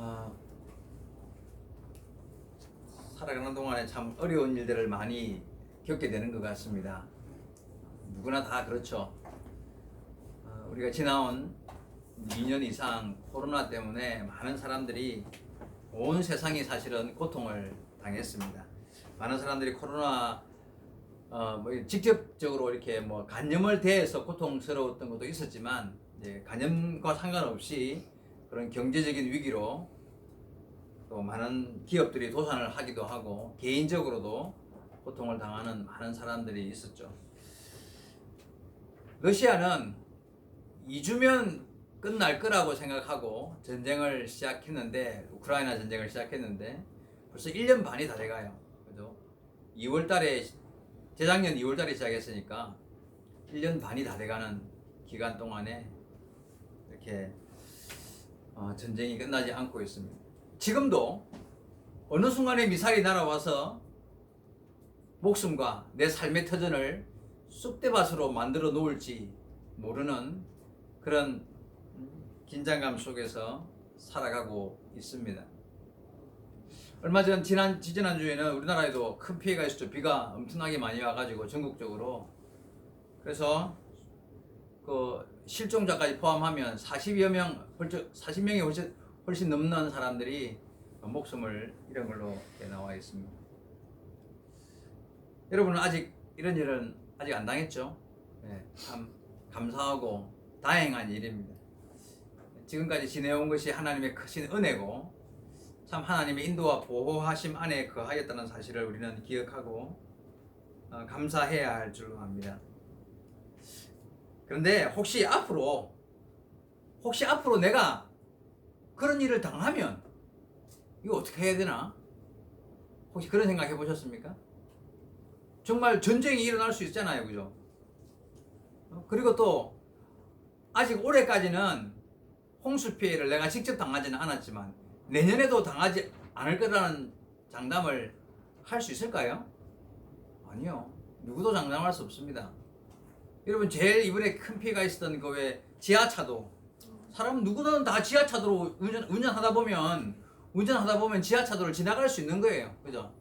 어, 살아가는 동안에 참 어려운 일들을 많이 겪게 되는 것 같습니다. 누구나 다 그렇죠. 우리가 지나온 2년 이상 코로나 때문에 많은 사람들이 온 세상이 사실은 고통을 당했습니다. 많은 사람들이 코로나 직접적으로 이렇게 간염을 대해서 고통스러웠던 것도 있었지만, 간염과 상관없이 그런 경제적인 위기로 또 많은 기업들이 도산을 하기도 하고 개인적으로도 고통을 당하는 많은 사람들이 있었죠. 러시아는 2주면 끝날 거라고 생각하고 전쟁을 시작했는데, 우크라이나 전쟁을 시작했는데 벌써 1년 반이 다 돼가요. 그죠? 2월 달에, 재작년 2월 달에 시작했으니까 1년 반이 다 돼가는 기간 동안에 이렇게 전쟁이 끝나지 않고 있습니다. 지금도 어느 순간에 미사일이 날아와서 목숨과 내 삶의 터전을 쑥대밭으로 만들어 놓을지 모르는 그런 긴장감 속에서 살아가고 있습니다. 얼마 전 지지난주에는 우리나라에도 큰 피해가 있었죠. 비가 엄청나게 많이 와가지고 전국적으로. 그래서 그 실종자까지 포함하면 40명이 훨씬 넘는 사람들이 목숨을 잃은 걸로 나와 있습니다. 여러분은 아직 이런 일은 아직 안 당했죠? 참 감사하고 다행한 일입니다. 지금까지 지내온 것이 하나님의 크신 은혜고, 참 하나님의 인도와 보호하심 안에 거하였다는 사실을 우리는 기억하고 감사해야 할 줄로 압니다. 그런데 혹시 앞으로 내가 그런 일을 당하면 이거 어떻게 해야 되나? 혹시 그런 생각 해보셨습니까? 정말 전쟁이 일어날 수 있잖아요, 그죠? 그리고 또 아직 올해까지는 홍수 피해를 내가 직접 당하지는 않았지만 내년에도 당하지 않을 거라는 장담을 할 수 있을까요? 아니요. 누구도 장담할 수 없습니다. 여러분, 제일 이번에 큰 피해가 있었던 그 왜 지하차도, 사람 누구든 다 지하차도로 운전하다 보면 지하차도를 지나갈 수 있는 거예요. 그죠?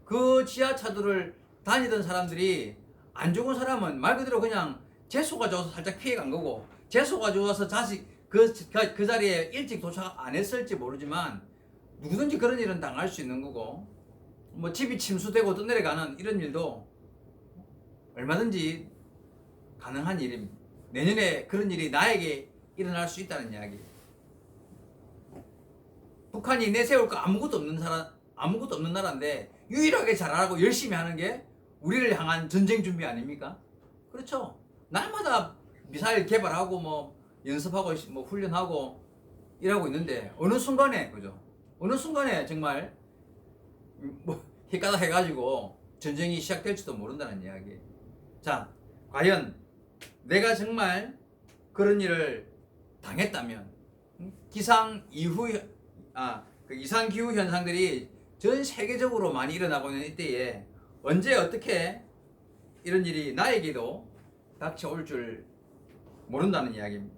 그 지하차도를 다니던 사람들이, 안 죽은 사람은 말 그대로 그냥 재소가 좋아서 살짝 피해간 거고, 재소가 좋아서 다시 그 자리에 일찍 도착 안 했을지 모르지만 누구든지 그런 일은 당할 수 있는 거고, 집이 침수되고 떠내려가는 이런 일도 얼마든지 가능한 일입니다. 내년에 그런 일이 나에게 일어날 수 있다는 이야기. 북한이 내세울 거 아무것도 없는 나라인데 유일하게 잘하고 열심히 하는 게 우리를 향한 전쟁 준비 아닙니까? 그렇죠. 날마다 미사일 개발하고 연습하고 훈련하고 일하고 있는데 어느 순간에, 그죠? 어느 순간에 정말 헷가다 해가지고 전쟁이 시작될지도 모른다는 이야기. 자, 과연 내가 정말 그런 일을 당했다면, 이상기후 현상들이 전 세계적으로 많이 일어나고 있는 이때에 언제 어떻게 이런 일이 나에게도 닥쳐올 줄 모른다는 이야기입니다.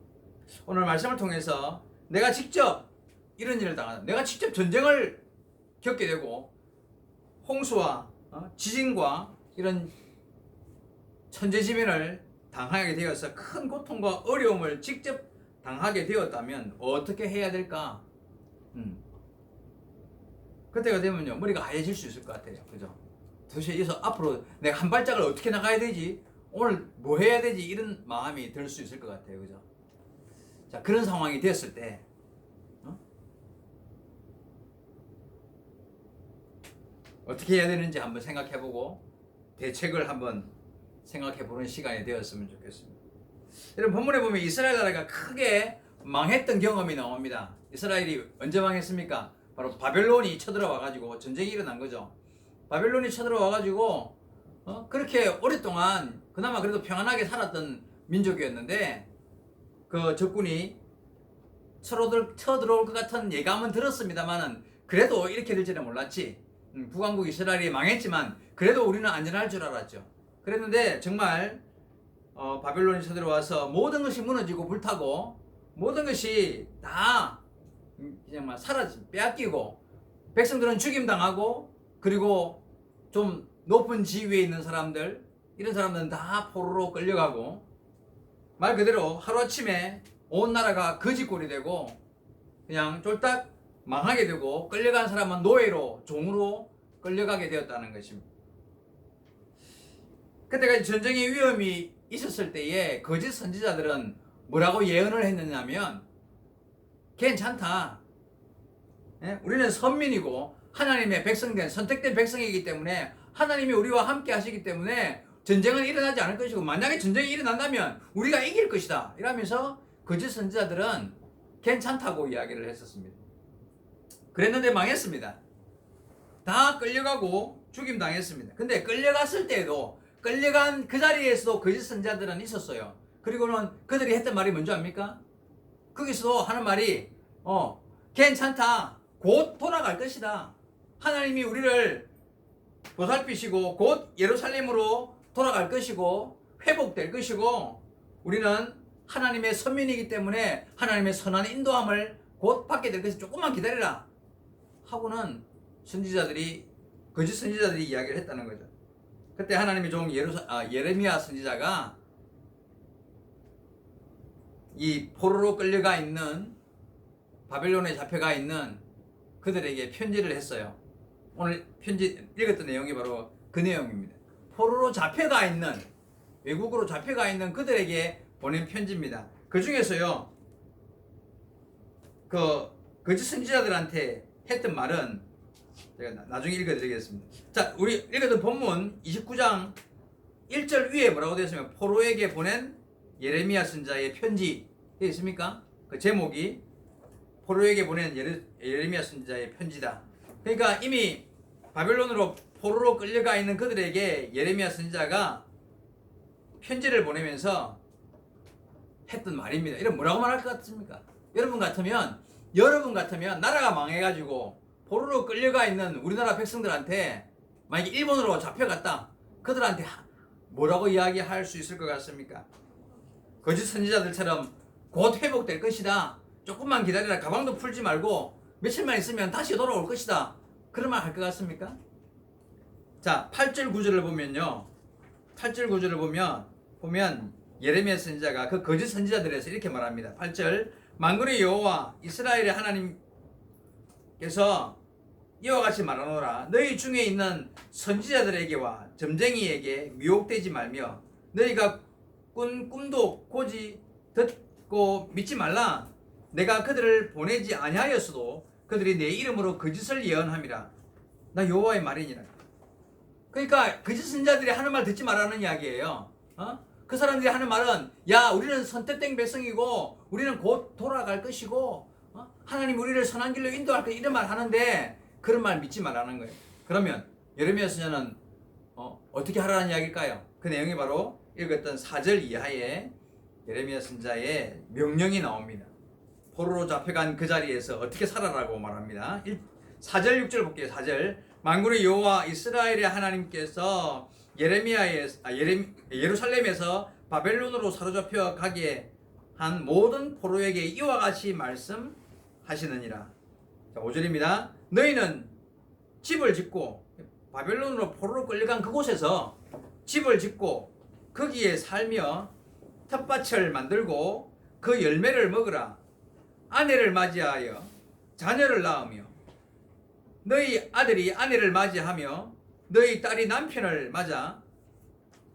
오늘 말씀을 통해서 내가 직접 이런 일을 당하다, 내가 직접 전쟁을 겪게 되고 홍수와 지진과 이런 천재지변을 당하게 되어서 큰 고통과 어려움을 직접 당하게 되었다면 어떻게 해야 될까? 그때가 되면요, 머리가 하얘질 수 있을 것 같아요. 그죠? 도대체 여기서 앞으로 내가 한 발짝을 어떻게 나가야 되지? 오늘 뭐 해야 되지? 이런 마음이 들 수 있을 것 같아요. 그죠? 자, 그런 상황이 됐을 때 어떻게 해야 되는지 한번 생각해보고 대책을 한번 생각해보는 시간이 되었으면 좋겠습니다. 여러분, 본문에 보면 이스라엘 나라가 크게 망했던 경험이 나옵니다. 이스라엘이 언제 망했습니까? 바로 바벨론이 쳐들어와가지고 전쟁이 일어난 거죠. 바벨론이 쳐들어와가지고 그렇게 오랫동안 그나마 그래도 평안하게 살았던 민족이었는데, 그 적군이 쳐들어올 것 같은 예감은 들었습니다만은 그래도 이렇게 될지는 몰랐지. 북왕국 이스라엘이 망했지만 그래도 우리는 안전할 줄 알았죠. 그랬는데 정말 바벨론이 쳐들어와서 모든 것이 무너지고 불타고 모든 것이 다 그냥 막 사라지 빼앗기고 백성들은 죽임당하고 그리고 좀 높은 지위에 있는 사람들 이런 사람들은 다 포로로 끌려가고 말 그대로 하루아침에 온 나라가 거지꼴이 되고 그냥 쫄딱 망하게 되고 끌려간 사람은 노예로 종으로 끌려가게 되었다는 것입니다. 그때까지 전쟁의 위험이 있었을 때에 거짓 선지자들은 뭐라고 예언을 했느냐면 괜찮다. 예? 우리는 선민이고 하나님의 백성된 선택된 백성이기 때문에 하나님이 우리와 함께 하시기 때문에 전쟁은 일어나지 않을 것이고 만약에 전쟁이 일어난다면 우리가 이길 것이다. 이러면서 거짓 선지자들은 괜찮다고 이야기를 했었습니다. 그랬는데 망했습니다. 다 끌려가고 죽임 당했습니다. 근데 끌려갔을 때에도 끌려간 그 자리에서도 거짓 선지자들은 있었어요. 그리고는 그들이 했던 말이 뭔지 압니까? 거기서도 하는 말이 괜찮다. 곧 돌아갈 것이다. 하나님이 우리를 보살피시고 곧 예루살렘으로 돌아갈 것이고 회복될 것이고 우리는 하나님의 선민이기 때문에 하나님의 선한 인도함을 곧 받게 될 것이 조금만 기다리라 하고는 선지자들이 거짓 선지자들이 이야기를 했다는 거죠. 그때 하나님의 종 예레미야 선지자가 이 포로로 끌려가 있는 바벨론에 잡혀가 있는 그들에게 편지를 했어요. 오늘 편지 읽었던 내용이 바로 그 내용입니다. 포로로 잡혀가 있는 외국으로 잡혀가 있는 그들에게 보낸 편지입니다. 그 중에서요 그 거짓 선지자들한테 했던 말은 제가 나중에 읽어드리겠습니다. 자, 우리 읽었던 본문 29장 1절 위에 뭐라고 되어 있으면 포로에게 보낸 예레미야 선지자의 편지 되어 있습니까? 그 제목이 포로에게 보낸 예레미야 선지자의 편지다. 그러니까 이미 바벨론으로 포로로 끌려가 있는 그들에게 예레미야 선지자가 편지를 보내면서 했던 말입니다. 이런 뭐라고 말할 것 같습니까? 여러분 같으면 나라가 망해가지고 포로로 끌려가 있는 우리나라 백성들한테 만약에 일본으로 잡혀갔다. 그들한테 뭐라고 이야기할 수 있을 것 같습니까? 거짓 선지자들처럼 곧 회복될 것이다. 조금만 기다리라. 가방도 풀지 말고 며칠만 있으면 다시 돌아올 것이다. 그런 말 할 것 같습니까? 자, 8절 9절을 보면요. 8절 9절을 보면 예레미야 선지자가 그 거짓 선지자들에서 이렇게 말합니다. 8절 만군의 여호와 이스라엘의 하나님께서 이와 같이 말하노라. 너희 중에 있는 선지자들에게와 점쟁이에게 미혹되지 말며 너희가 꾼 꿈도 고지 듣고 믿지 말라. 내가 그들을 보내지 아니하였어도 그들이 내 이름으로 거짓을 예언함이라. 나 여호와의 말이니라. 그러니까 거짓 선지자들이 하는 말 듣지 말라는 이야기예요. 그 사람들이 하는 말은 야 우리는 선택된 백성이고 우리는 곧 돌아갈 것이고 하나님 우리를 선한 길로 인도할 것 이런 말 하는데 그런 말 믿지 말라는 거예요. 그러면 예레미야 선지자는 어떻게 하라는 이야기일까요? 그 내용이 바로 읽었던 4절 이하에 예레미야 선지자의 명령이 나옵니다. 포로로 잡혀간 그 자리에서 어떻게 살아라고 말합니다. 4절 6절 볼게요. 4절 만군의 여호와 이스라엘의 하나님께서 예루살렘에서 바벨론으로 사로잡혀 가게 한 모든 포로에게 이와 같이 말씀하시느니라. 자, 5절입니다. 너희는 집을 짓고 바벨론으로 포로로 끌려간 그곳에서 집을 짓고 거기에 살며 텃밭을 만들고 그 열매를 먹으라. 아내를 맞이하여 자녀를 낳으며 너희 아들이 아내를 맞이하며 너희 딸이 남편을 맞아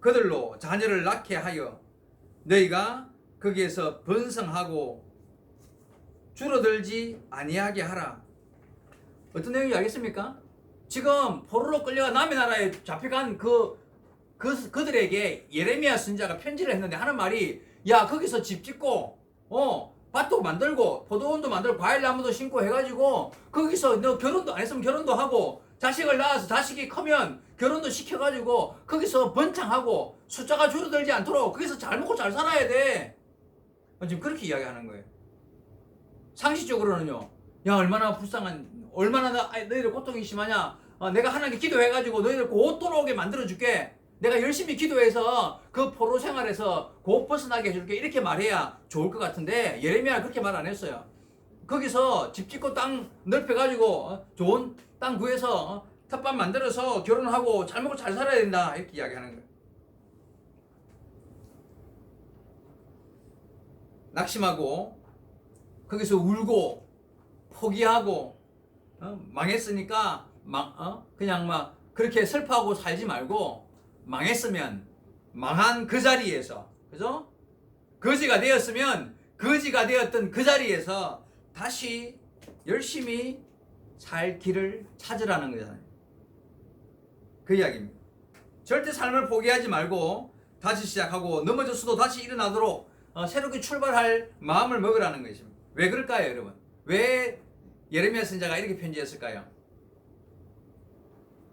그들로 자녀를 낳게 하여 너희가 거기에서 번성하고 줄어들지 아니하게 하라. 어떤 내용인지 알겠습니까? 지금 포로로 끌려가 남의 나라에 잡혀간 그들에게 예레미야 선지자가 편지를 했는데 하는 말이 야 거기서 집 짓고 밭도 만들고 포도원도 만들고 과일나무도 심고 해가지고 거기서 너 결혼도 안 했으면 결혼도 하고 자식을 낳아서 자식이 크면 결혼도 시켜가지고 거기서 번창하고 숫자가 줄어들지 않도록 거기서 잘 먹고 잘 살아야 돼. 지금 그렇게 이야기하는 거예요. 상식적으로는요. 야 얼마나 불쌍한 얼마나 너희들 고통이 심하냐. 내가 하나님께 기도해가지고 너희들 곧 돌아오게 만들어줄게. 내가 열심히 기도해서 그 포로 생활에서 곧 벗어나게 해줄게. 이렇게 말해야 좋을 것 같은데 예레미야는 그렇게 말 안 했어요. 거기서 집 짓고 땅 넓혀가지고 좋은 땅 구해서 텃밭 만들어서 결혼하고 잘 먹고 잘 살아야 된다 이렇게 이야기하는 거예요. 낙심하고 거기서 울고 포기하고 망했으니까 그냥 막 그렇게 슬퍼하고 살지 말고 망했으면 망한 그 자리에서 그죠? 거지가 되었으면 거지가 되었던 그 자리에서 다시 열심히 살 길을 찾으라는 거잖아요. 그 이야기입니다. 절대 삶을 포기하지 말고 다시 시작하고 넘어졌어도 다시 일어나도록 새롭게 출발할 마음을 먹으라는 것입니다. 왜 그럴까요, 여러분? 왜 예레미야 선지자가 이렇게 편지했을까요?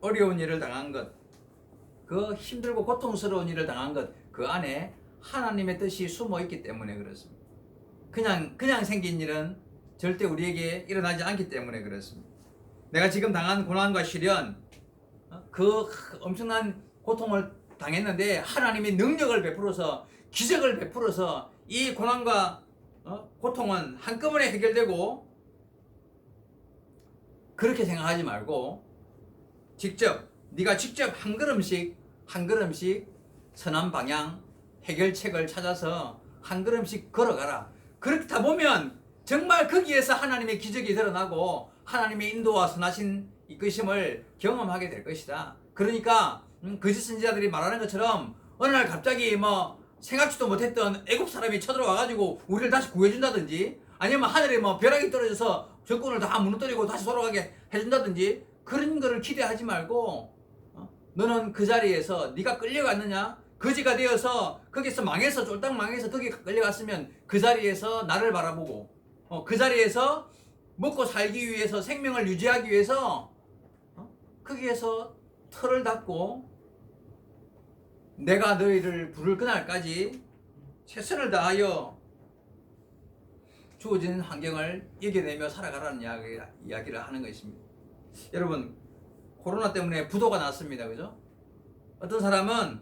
어려운 일을 당한 것, 그 힘들고 고통스러운 일을 당한 것, 그 안에 하나님의 뜻이 숨어 있기 때문에 그렇습니다. 그냥 생긴 일은 절대 우리에게 일어나지 않기 때문에 그렇습니다. 내가 지금 당한 고난과 시련, 그 엄청난 고통을 당했는데 하나님이 능력을 베풀어서 기적을 베풀어서 이 고난과 고통은 한꺼번에 해결되고 그렇게 생각하지 말고 네가 직접 한 걸음씩 선한 방향 해결책을 찾아서 한 걸음씩 걸어가라. 그렇다 보면 정말 거기에서 하나님의 기적이 드러나고 하나님의 인도와 선하신 이끄심을 경험하게 될 것이다. 그러니까 거짓 선지자들이 말하는 것처럼 어느 날 갑자기 생각지도 못했던 애국 사람이 쳐들어와가지고 우리를 다시 구해준다든지 아니면 하늘에 벼락이 떨어져서 적군을 다 무너뜨리고 다시 돌아가게 해준다든지 그런 거를 기대하지 말고 너는 그 자리에서 네가 끌려갔느냐? 거지가 되어서 거기서 망해서 쫄딱 망해서 거기 끌려갔으면 그 자리에서 나를 바라보고 그 자리에서 먹고 살기 위해서 생명을 유지하기 위해서 거기에서 털을 닫고 내가 너희를 부를 그날까지 최선을 다하여 주어진 환경을 이겨내며 살아가라는 이야기를 하는 것입니다. 여러분, 코로나 때문에 부도가 났습니다. 그죠? 어떤 사람은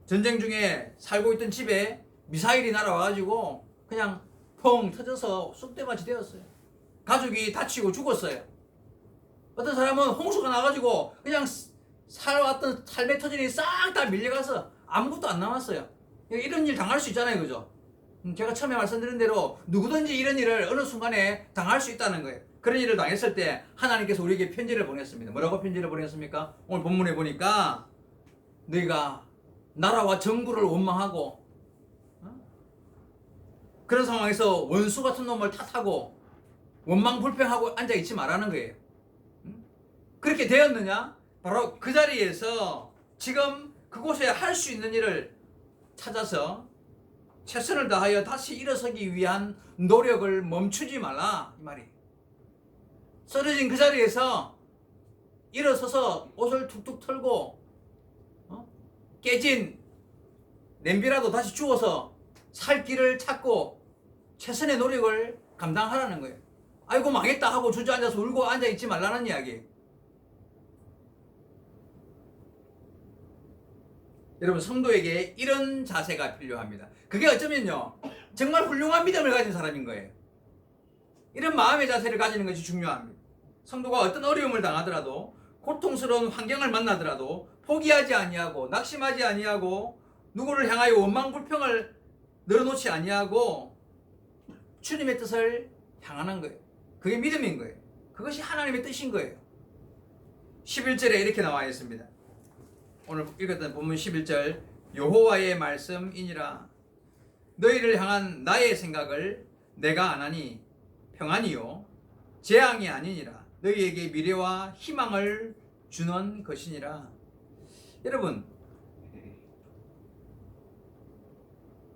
전쟁 중에 살고 있던 집에 미사일이 날아와가지고 그냥 펑 터져서 쑥대밭이 되었어요. 가족이 다치고 죽었어요. 어떤 사람은 홍수가 나가지고 그냥 살아왔던 삶의 터전이 싹 다 밀려가서 아무것도 안 남았어요. 이런 일 당할 수 있잖아요. 그죠? 제가 처음에 말씀드린 대로 누구든지 이런 일을 어느 순간에 당할 수 있다는 거예요. 그런 일을 당했을 때 하나님께서 우리에게 편지를 보냈습니다. 뭐라고 편지를 보냈습니까? 오늘 본문에 보니까 너희가 나라와 정부를 원망하고 그런 상황에서 원수 같은 놈을 탓하고 원망불평하고 앉아있지 말라는 거예요. 그렇게 되었느냐? 바로 그 자리에서 지금 그곳에 할 수 있는 일을 찾아서 최선을 다하여 다시 일어서기 위한 노력을 멈추지 말라 이 말이. 쓰러진 그 자리에서 일어서서 옷을 툭툭 털고 깨진 냄비라도 다시 주워서 살 길을 찾고 최선의 노력을 감당하라는 거예요. 아이고 망했다 하고 주저앉아서 울고 앉아있지 말라는 이야기. 여러분, 성도에게 이런 자세가 필요합니다. 그게 어쩌면요 정말 훌륭한 믿음을 가진 사람인 거예요. 이런 마음의 자세를 가지는 것이 중요합니다. 성도가 어떤 어려움을 당하더라도 고통스러운 환경을 만나더라도 포기하지 아니하고 낙심하지 아니하고 누구를 향하여 원망불평을 늘어놓지 아니하고 주님의 뜻을 향하는 거예요. 그게 믿음인 거예요. 그것이 하나님의 뜻인 거예요. 11절에 이렇게 나와 있습니다. 오늘 읽었던 본문 11절 여호와의 말씀이니라. 너희를 향한 나의 생각을 내가 아나니 평안이요 재앙이 아니니라. 너희에게 미래와 희망을 주는 것이니라. 여러분,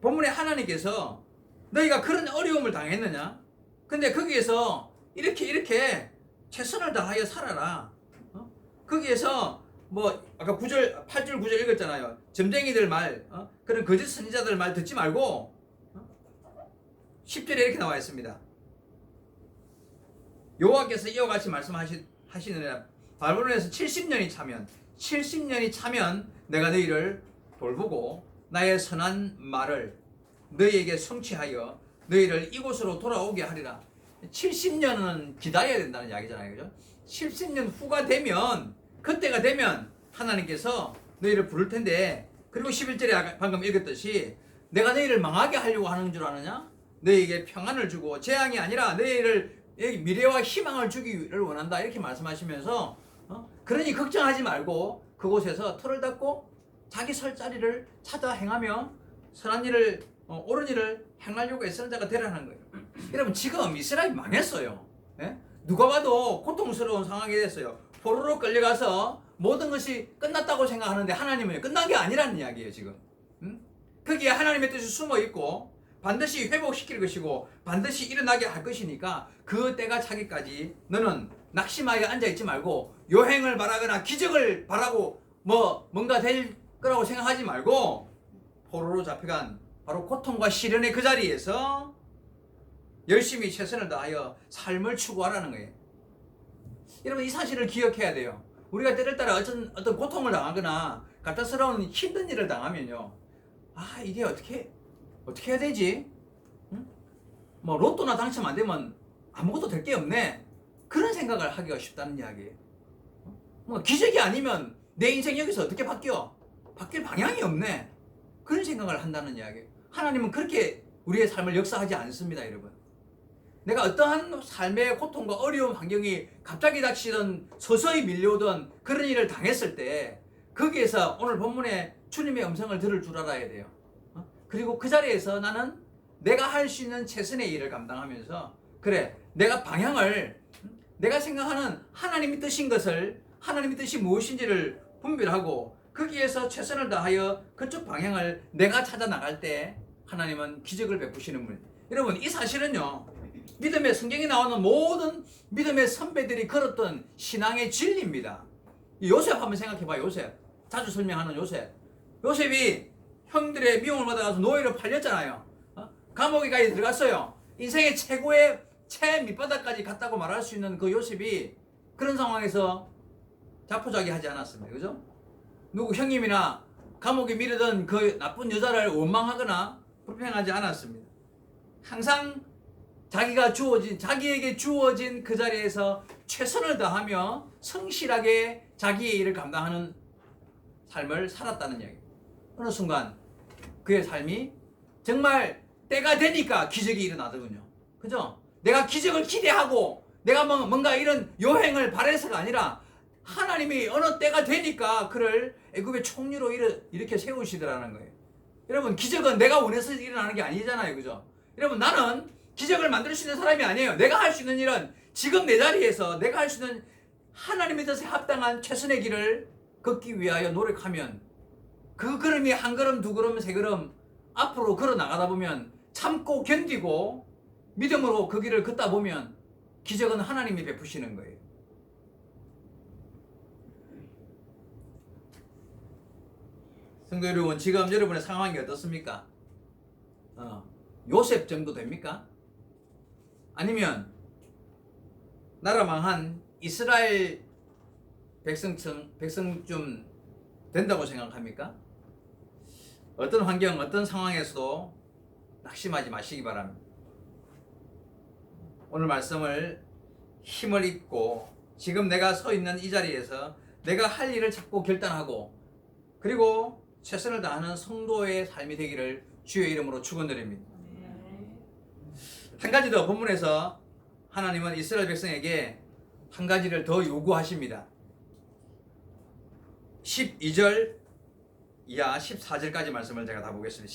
본문에 하나님께서 너희가 그런 어려움을 당했느냐? 근데 거기에서 이렇게 최선을 다하여 살아라. 거기에서 아까 8절 9절 읽었잖아요. 점쟁이들 말, 그런 거짓 선지자들 말 듣지 말고 10절에 이렇게 나와 있습니다. 여호와께서 이와 같이 말씀하시느라 바벨론에서 70년이 차면 내가 너희를 돌보고 나의 선한 말을 너희에게 성취하여 너희를 이곳으로 돌아오게 하리라. 70년은 기다려야 된다는 이야기잖아요. 그죠? 70년 후가 되면, 그때가 되면 하나님께서 너희를 부를 텐데, 그리고 11절에 방금 읽었듯이 내가 너희를 망하게 하려고 하는 줄 아느냐? 너희에게 평안을 주고 재앙이 아니라 너희를 미래와 희망을 주기를 원한다. 이렇게 말씀하시면서 그러니 걱정하지 말고 그곳에서 터를 닫고 자기 설 자리를 찾아 행하며 선한 일을 옳은 일을 행하려고 애쓰는 자가 되라는 거예요. 여러분 지금 이스라엘이 망했어요. 예? 누가 봐도 고통스러운 상황이 됐어요. 포로로 끌려가서 모든 것이 끝났다고 생각하는데 하나님은 끝난 게 아니라는 이야기예요 지금. 거기에 하나님의 뜻이 숨어 있고 반드시 회복시킬 것이고 반드시 일어나게 할 것이니까 그 때가 차기까지 너는 낙심하여 앉아있지 말고 요행을 바라거나 기적을 바라고 뭔가 될 거라고 생각하지 말고 포로로 잡혀간 바로 고통과 시련의 그 자리에서 열심히 최선을 다하여 삶을 추구하라는 거예요. 여러분 이 사실을 기억해야 돼요. 우리가 때를 따라 어떤 고통을 당하거나 갑작스러운 힘든 일을 당하면요, 이게 어떻게 해야 되지? 응? 로또나 당첨 안 되면 아무것도 될 게 없네. 그런 생각을 하기가 쉽다는 이야기예요. 기적이 아니면 내 인생 여기서 어떻게 바뀌어? 바뀔 방향이 없네. 그런 생각을 한다는 이야기예요. 하나님은 그렇게 우리의 삶을 역사하지 않습니다, 여러분. 내가 어떠한 삶의 고통과 어려운 환경이 갑자기 닥치던 서서히 밀려오던 그런 일을 당했을 때 거기에서 오늘 본문에 주님의 음성을 들을 줄 알아야 돼요. 그리고 그 자리에서 나는 내가 할 수 있는 최선의 일을 감당하면서 그래 내가 방향을 내가 생각하는 하나님의 뜻인 것을 하나님의 뜻이 무엇인지를 분별하고 거기에서 최선을 다하여 그쪽 방향을 내가 찾아 나갈 때 하나님은 기적을 베푸시는 분. 여러분 이 사실은요 믿음의 성경에 나오는 모든 믿음의 선배들이 걸었던 신앙의 진리입니다. 요셉 한번 생각해봐. 요셉 자주 설명하는 요셉이 형들의 미움을 받아가서 노예로 팔렸잖아요. 감옥에까지 들어갔어요. 인생의 최고의 밑바닥까지 갔다고 말할 수 있는 그 요셉이 그런 상황에서 자포자기하지 않았습니다. 그죠? 누구 형님이나 감옥에 미르던 그 나쁜 여자를 원망하거나 불평하지 않았습니다. 항상 자기에게 주어진 그 자리에서 최선을 다하며 성실하게 자기의 일을 감당하는 삶을 살았다는 이야기예요. 어느 순간 그의 삶이 정말 때가 되니까 기적이 일어나더군요. 그죠? 내가 기적을 기대하고 내가 뭔가 이런 요행을 바라서가 아니라 하나님이 어느 때가 되니까 그를 애굽의 총리로 이렇게 세우시더라는 거예요. 여러분 기적은 내가 원해서 일어나는 게 아니잖아요. 그죠? 여러분 나는 기적을 만들 수 있는 사람이 아니에요. 내가 할 수 있는 일은 지금 내 자리에서 내가 할 수 있는 하나님의 뜻에 합당한 최선의 길을 걷기 위하여 노력하면 그 걸음이 한 걸음 두 걸음 세 걸음 앞으로 걸어 나가다 보면 참고 견디고 믿음으로 그 길을 걷다 보면 기적은 하나님이 베푸시는 거예요. 성도 여러분 지금 여러분의 상황이 어떻습니까? 요셉 정도 됩니까? 아니면 나라 망한 이스라엘 백성쯤 된다고 생각합니까? 어떤 환경, 어떤 상황에서도 낙심하지 마시기 바랍니다. 오늘 말씀을 힘을 입고 지금 내가 서 있는 이 자리에서 내가 할 일을 찾고 결단하고 그리고 최선을 다하는 성도의 삶이 되기를 주의 이름으로 축원드립니다. 한 가지 더 본문에서 하나님은 이스라엘 백성에게 한 가지를 더 요구하십니다. 12절 이하 14절까지 말씀을 제가 다 보겠습니다.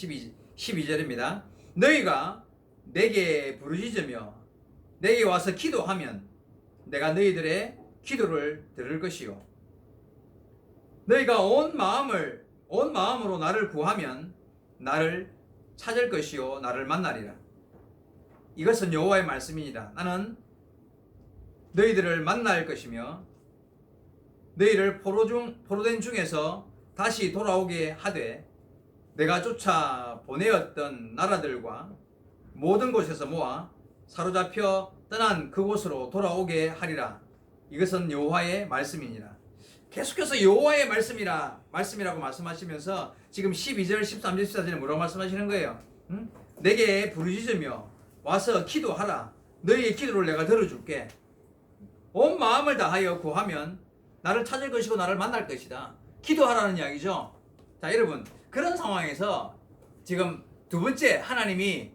12절입니다. 너희가 내게 부르짖으며 내게 와서 기도하면 내가 너희들의 기도를 들을 것이요 너희가 온 마음으로 나를 구하면 나를 찾을 것이요 나를 만나리라. 이것은 여호와의 말씀이니라. 나는 너희들을 만날 것이며 너희를 포로된 중에서 다시 돌아오게 하되 내가 쫓아 보내었던 나라들과 모든 곳에서 모아 사로잡혀 떠난 그곳으로 돌아오게 하리라. 이것은 여호와의 말씀이니라. 계속해서 여호와의 말씀이라고 말씀하시면서 지금 12절, 13절, 14절에 뭐라고 말씀하시는 거예요? 내게 부르짖으며 와서 기도하라. 너희의 기도를 내가 들어줄게. 온 마음을 다하여 구하면 나를 찾을 것이고 나를 만날 것이다. 기도하라는 이야기죠. 자, 여러분, 그런 상황에서 지금 두 번째, 하나님이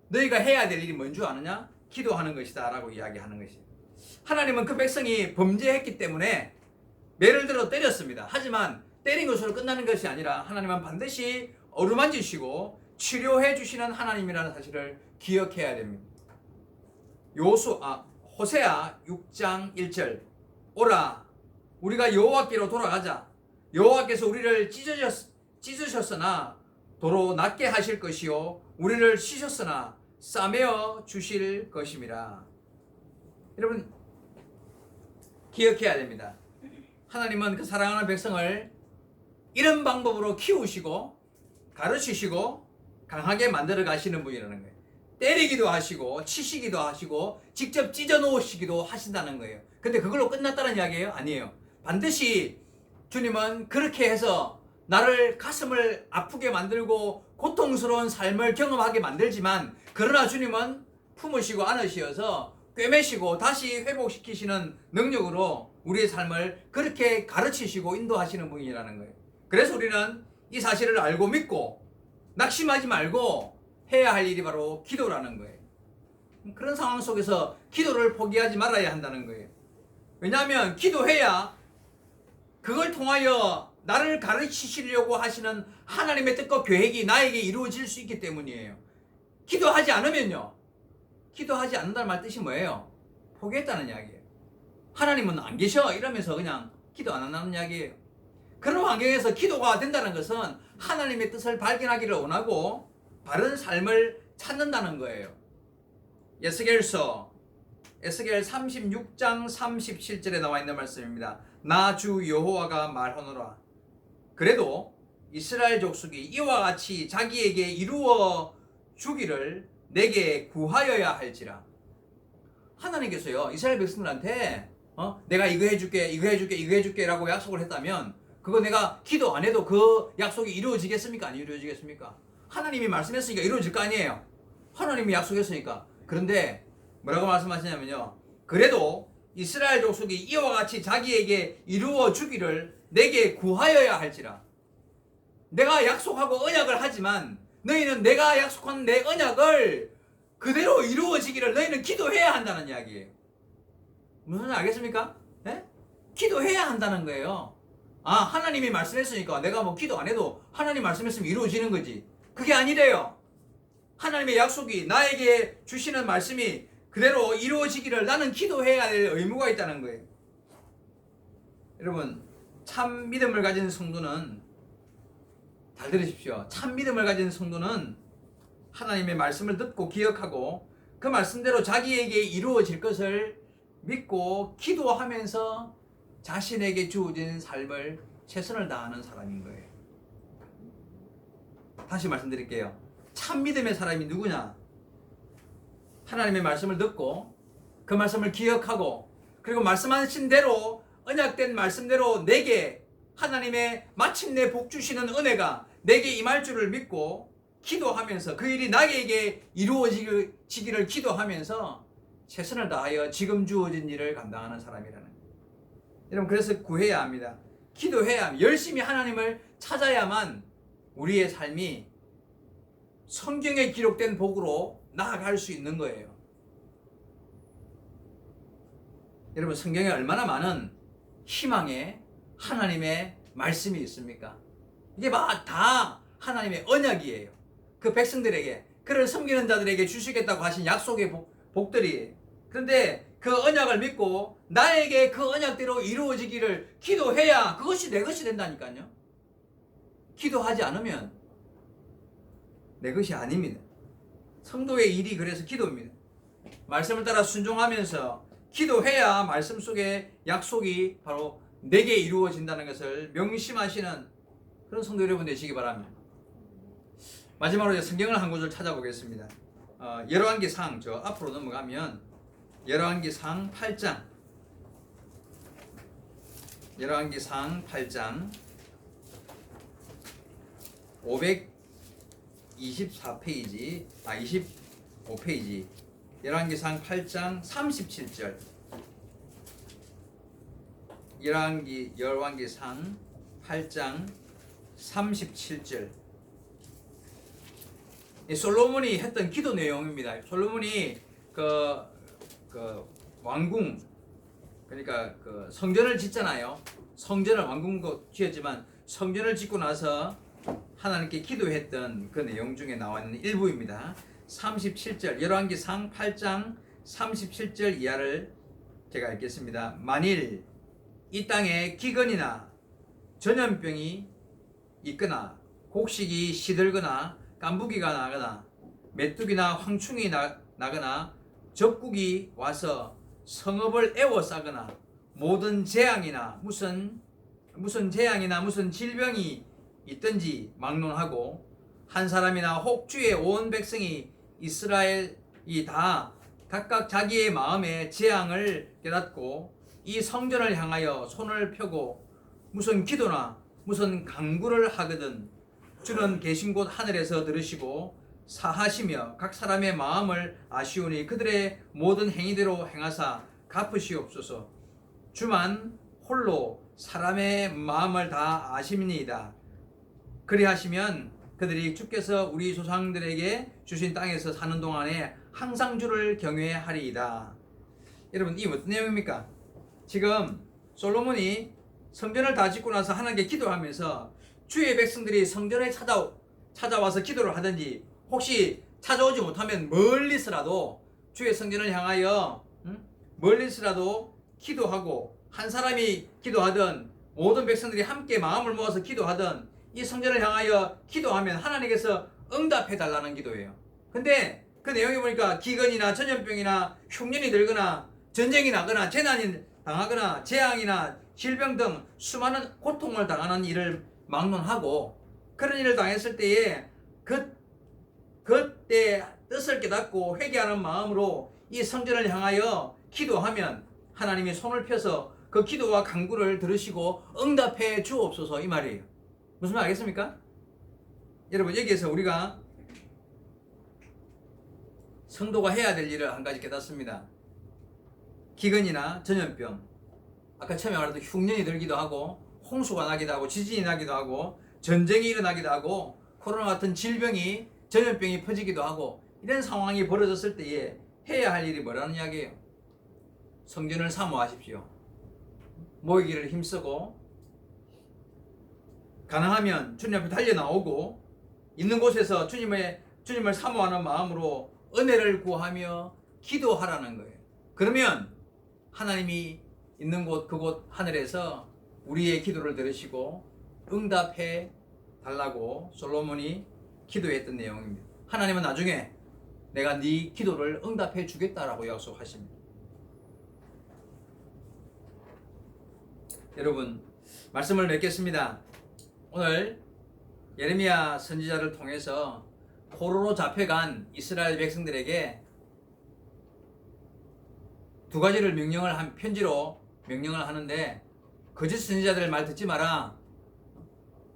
너희가 해야 될 일이 뭔 줄 아느냐? 기도하는 것이다 라고 이야기하는 것이에요. 하나님은 그 백성이 범죄했기 때문에 매를 들어 때렸습니다. 하지만 때린 것으로 끝나는 것이 아니라 하나님은 반드시 어루만지시고 치료해 주시는 하나님이라는 사실을 기억해야 됩니다. 호세아 6장 1절, 오라 우리가 여호와께로 돌아가자. 여호와께서 우리를 찢으셨으나 도로 낫게 하실 것이요 우리를 씻으셨으나 싸매어 주실 것임이라. 여러분, 기억해야 됩니다. 하나님은 그 사랑하는 백성을 이런 방법으로 키우시고 가르치시고 강하게 만들어 가시는 분이라는 거예요. 때리기도 하시고 치시기도 하시고 직접 찢어 놓으시기도 하신다는 거예요. 근데 그걸로 끝났다는 이야기예요? 아니에요. 반드시 주님은 그렇게 해서 나를 가슴을 아프게 만들고 고통스러운 삶을 경험하게 만들지만, 그러나 주님은 품으시고 안으시어서 꿰매시고 다시 회복시키시는 능력으로 우리의 삶을 그렇게 가르치시고 인도하시는 분이라는 거예요. 그래서 우리는 이 사실을 알고 믿고 낙심하지 말고 해야 할 일이 바로 기도라는 거예요. 그런 상황 속에서 기도를 포기하지 말아야 한다는 거예요. 왜냐하면 기도해야 그걸 통하여 나를 가르치시려고 하시는 하나님의 뜻과 계획이 나에게 이루어질 수 있기 때문이에요. 기도하지 않으면요, 기도하지 않는다는 말 뜻이 뭐예요? 포기했다는 이야기예요. 하나님은 안 계셔 이러면서 그냥 기도 안 한다는 이야기예요. 그런 환경에서 기도가 된다는 것은 하나님의 뜻을 발견하기를 원하고 바른 삶을 찾는다는 거예요. 에스겔 36장 37절에 나와 있는 말씀입니다. 나 주 여호와가 말하노라. 그래도 이스라엘 족속이 이와 같이 자기에게 이루어 주기를 내게 구하여야 할지라. 하나님께서요, 이스라엘 백성들한테 내가 이거 해줄게 이거 해줄게 이거 해줄게 라고 약속을 했다면 그거 내가 기도 안 해도 그 약속이 이루어지겠습니까? 안 이루어지겠습니까? 하나님이 말씀했으니까 이루어질 거 아니에요. 하나님이 약속했으니까. 그런데 뭐라고 말씀하시냐면요, 그래도 이스라엘 족속이 이와 같이 자기에게 이루어 주기를 내게 구하여야 할지라. 내가 약속하고 언약을 하지만 너희는 내가 약속한 내 언약을 그대로 이루어지기를 너희는 기도해야 한다는 이야기예요. 무슨 말 알겠습니까? 네? 기도해야 한다는 거예요. 하나님이 말씀했으니까 내가 뭐 기도 안 해도 하나님 말씀했으면 이루어지는 거지. 그게 아니래요. 하나님의 약속이 나에게 주시는 말씀이 그대로 이루어지기를 나는 기도해야 될 의무가 있다는 거예요. 여러분, 참 믿음을 가진 성도는, 잘 들으십시오. 참 믿음을 가진 성도는 하나님의 말씀을 듣고 기억하고 그 말씀대로 자기에게 이루어질 것을 믿고 기도하면서 자신에게 주어진 삶을 최선을 다하는 사람인 거예요. 다시 말씀드릴게요. 참 믿음의 사람이 누구냐? 하나님의 말씀을 듣고 그 말씀을 기억하고 그리고 말씀하신 대로 언약된 말씀대로 내게 하나님의 마침내 복 주시는 은혜가 내게 임할 줄을 믿고 기도하면서 그 일이 나에게 이루어지기를 기도하면서 최선을 다하여 지금 주어진 일을 감당하는 사람이라는 거예요. 여러분, 그래서 구해야 합니다. 기도해야 합니다. 열심히 하나님을 찾아야만 우리의 삶이 성경에 기록된 복으로 나아갈 수 있는 거예요. 여러분, 성경에 얼마나 많은 희망의 하나님의 말씀이 있습니까? 이게 다 하나님의 언약이에요. 그 백성들에게, 그를 섬기는 자들에게 주시겠다고 하신 약속의 복들이. 그런데 그 언약을 믿고 나에게 그 언약대로 이루어지기를 기도해야 그것이 내 것이 된다니까요. 기도하지 않으면 내 것이 아닙니다. 성도의 일이 그래서 기도입니다. 말씀을 따라 순종하면서 기도해야 말씀 속에 약속이 바로 내게 이루어진다는 것을 명심하시는 그런 성도 여러분 되시기 바랍니다. 마지막으로 성경을 한 구절 찾아보겠습니다. 열왕기상 저 앞으로 넘어가면 열왕기상 8장, 열왕기상 8장 524페이지 25페이지 열왕기상 8장 37절. 열왕기상 8장 37절. 솔로몬이 했던 기도 내용입니다. 솔로몬이 그 왕궁, 그러니까 그 성전을 짓잖아요. 성전을 왕궁도 지었지만 성전을 짓고 나서 하나님께 기도했던 그 내용 중에 나와 있는 일부입니다. 37절, 열왕기상 8장 37절 이하를 제가 읽겠습니다. 만일 이 땅에 기근이나 전염병이 있거나 곡식이 시들거나 깐부기가 나거나 메뚜기나 황충이 나거나 적국이 와서 성읍을 에워싸거나 모든 재앙이나 무슨 재앙이나 무슨 질병이 있든지 막론하고 한 사람이나 혹 주의 온 백성이 이스라엘이 다 각각 자기의 마음의 재앙을 깨닫고 이 성전을 향하여 손을 펴고 무슨 기도나 무슨 간구를 하거든 주는 계신 곳 하늘에서 들으시고 사하시며 각 사람의 마음을 아시오니 그들의 모든 행위대로 행하사 갚으시옵소서. 주만 홀로 사람의 마음을 다 아심이니이다. 그리하시면 그들이 주께서 우리 조상들에게 주신 땅에서 사는 동안에 항상 주를 경외하리이다. 여러분, 이 어떤 내용입니까? 지금 솔로몬이 성전을 다 짓고 나서 하나님께 기도하면서 주의 백성들이 성전에 찾아와서 기도를 하든지 혹시 찾아오지 못하면 멀리서라도 주의 성전을 향하여 멀리서라도 기도하고 한 사람이 기도하든 모든 백성들이 함께 마음을 모아서 기도하든 이 성전을 향하여 기도하면 하나님께서 응답해 달라는 기도예요. 근데 그 내용에 보니까 기근이나 전염병이나 흉년이 들거나 전쟁이 나거나 재난이 당하거나 재앙이나 질병 등 수많은 고통을 당하는 일을 막론하고 그런 일을 당했을 때에 그때 뜻을 깨닫고 회개하는 마음으로 이 성전을 향하여 기도하면 하나님이 손을 펴서 그 기도와 간구를 들으시고 응답해 주옵소서, 이 말이에요. 무슨 말 알겠습니까? 여러분, 여기에서 우리가 성도가 해야 될 일을 한 가지 깨닫습니다. 기근이나 전염병, 아까 처음에 말했던 흉년이 들기도 하고 홍수가 나기도 하고 지진이 나기도 하고 전쟁이 일어나기도 하고 코로나 같은 질병이 전염병이 퍼지기도 하고 이런 상황이 벌어졌을 때에 해야 할 일이 뭐라는 이야기예요? 성전을 사모하십시오. 모이기를 힘쓰고 가능하면 주님 앞에 달려나오고 있는 곳에서 주님을 사모하는 마음으로 은혜를 구하며 기도하라는 거예요. 그러면 하나님이 있는 곳 그곳 하늘에서 우리의 기도를 들으시고 응답해 달라고 솔로몬이 기도했던 내용입니다. 하나님은 나중에 내가 네 기도를 응답해 주겠다라고 약속하십니다. 여러분, 말씀을 맺겠습니다. 오늘 예레미야 선지자를 통해서 포로로 잡혀간 이스라엘 백성들에게 두 가지를 편지로 명령을 하는데, 거짓 선지자들 말 듣지 마라.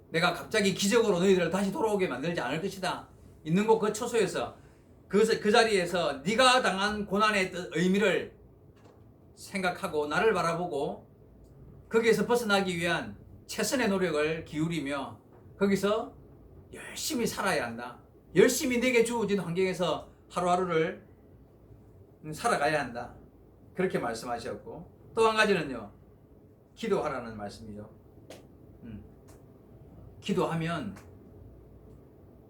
내가 갑자기 기적으로 너희들을 다시 돌아오게 만들지 않을 것이다. 있는 곳 그 처소에서 그 자리에서 네가 당한 고난의 의미를 생각하고 나를 바라보고 거기에서 벗어나기 위한 최선의 노력을 기울이며 거기서 열심히 살아야 한다. 열심히 내게 주어진 환경에서 하루하루를 살아가야 한다. 그렇게 말씀하셨고, 또 한 가지는요, 기도하라는 말씀이죠. 기도하면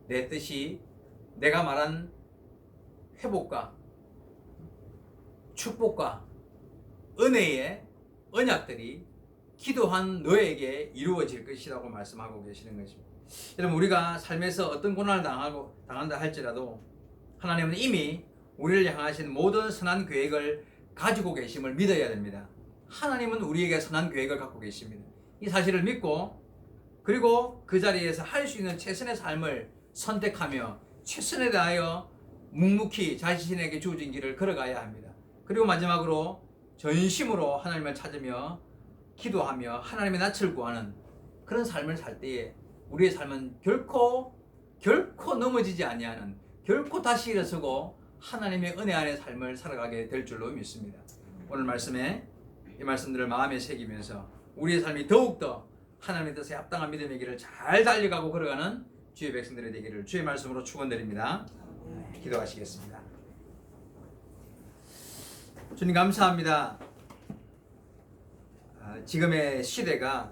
내 뜻이 내가 말한 회복과 축복과 은혜의 언약들이 기도한 너에게 이루어질 것이라고 말씀하고 계시는 것입니다. 여러분, 우리가 삶에서 어떤 고난을 당한다 할지라도 하나님은 이미 우리를 향하신 모든 선한 계획을 가지고 계심을 믿어야 됩니다. 하나님은 우리에게 선한 계획을 갖고 계십니다. 이 사실을 믿고, 그리고 그 자리에서 할 수 있는 최선의 삶을 선택하며 최선에 다하여 묵묵히 자신에게 주어진 길을 걸어가야 합니다. 그리고 마지막으로 전심으로 하나님을 찾으며 기도하며 하나님의 낯을 구하는 그런 삶을 살 때에 우리의 삶은 결코 넘어지지 아니하는, 결코 다시 일어서고 하나님의 은혜 안의 삶을 살아가게 될 줄로 믿습니다. 오늘 말씀에 이 말씀들을 마음에 새기면서 우리의 삶이 더욱더 하나님의 뜻에 합당한 믿음의 길을 잘 달려가고 걸어가는 주의 백성들이 되기를 주의 말씀으로 축원드립니다. 기도하시겠습니다. 주님 감사합니다. 지금의 시대가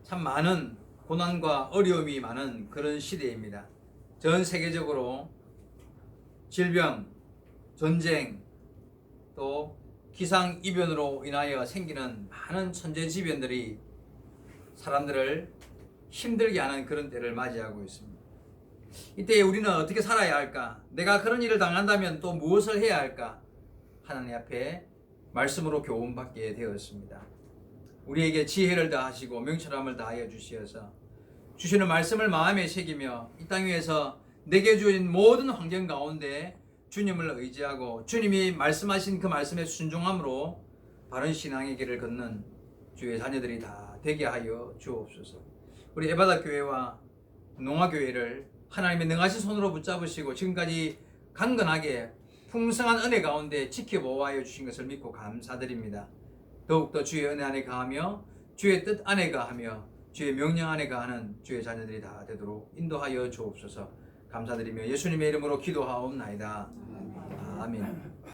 참 많은 고난과 어려움이 많은 그런 시대입니다. 전 세계적으로 질병, 전쟁, 또 기상이변으로 인하여 생기는 많은 천재지변들이 사람들을 힘들게 하는 그런 때를 맞이하고 있습니다. 이때 우리는 어떻게 살아야 할까? 내가 그런 일을 당한다면 또 무엇을 해야 할까? 하나님 앞에 말씀으로 교훈받게 되었습니다. 우리에게 지혜를 다하시고 명철함을 다하여 주시어서 주시는 말씀을 마음에 새기며 이 땅 위에서 내게 주어진 모든 환경 가운데 주님을 의지하고 주님이 말씀하신 그 말씀에 순종함으로 바른 신앙의 길을 걷는 주의 자녀들이 다 되게 하여 주옵소서. 우리 에바다 교회와 농화교회를 하나님의 능하신 손으로 붙잡으시고 지금까지 강건하게 풍성한 은혜 가운데 지켜보아여 주신 것을 믿고 감사드립니다. 더욱더 주의 은혜 안에 가하며 주의 뜻 안에 가하며 주의 명령 안에 가하는 주의 자녀들이 다 되도록 인도하여 주옵소서. 감사드리며 예수님의 이름으로 기도하옵나이다. 아멘.